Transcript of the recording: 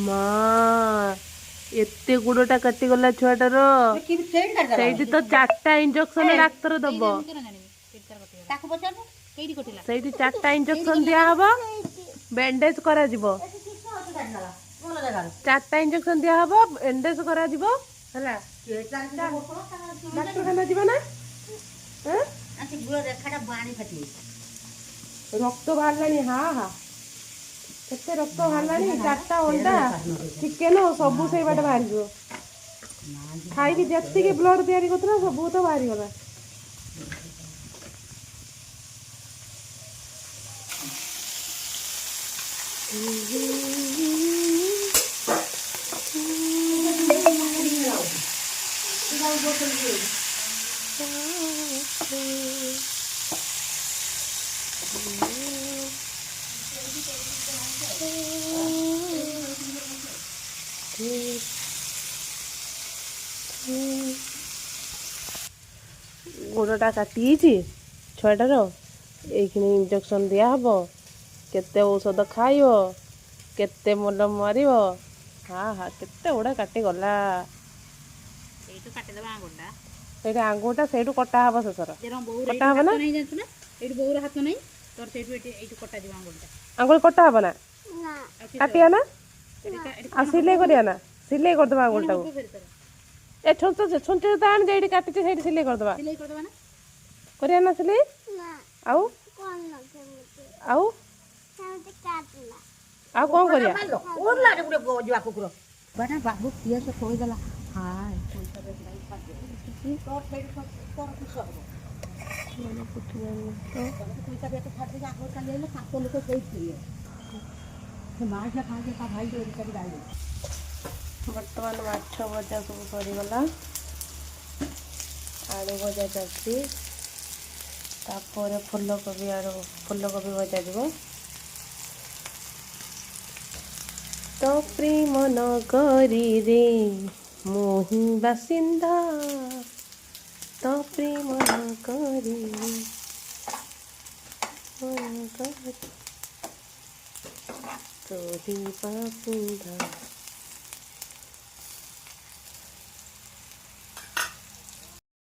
माँ एते गुड़टा कटिगला छुआटार से तो 4टा इंजेक्शन डाक्तर दब से 4टा इंजेक्शन दिया हब बैंडेज करा जिवो 4टा इंजेक्शन दिया हब बैंडेज करा जिवो हला डाक्तरखाना जीव ना रक्त बाहर हाँ हाँ केते रक्त बाहर 4टा अंडा चिकेन सबू से बाटे बाहर जो खाई जी ब्लड तैयारी करता सबू तो बाहरी गला गोड़टा काटी छुआटार ये इंजेक्शन दिया हब केते औषध खाइब केते मलम मार हाँ हाँ केते गुड़ा काटी गला आंगुटा से कटा हब शेषर कटा हब ना आंगुल कटा हब ना काटिया ना आ सिलाई करिया ना सिलाई करदे आंगुलटा ए छुंचे आन जे काटी से सिलाई करदे करिया ना सिलाई आउ आउ आउ कौन करिया बाबू किए से खोईदेला हाय बर्तमान माछ भजा सब सरीगला आलू भजा चलती फुलकोबी भजा जीव तो प्रेम नगरी रे मोहि बासिंदा तो प्रेम नगरी तोरी बासिंदा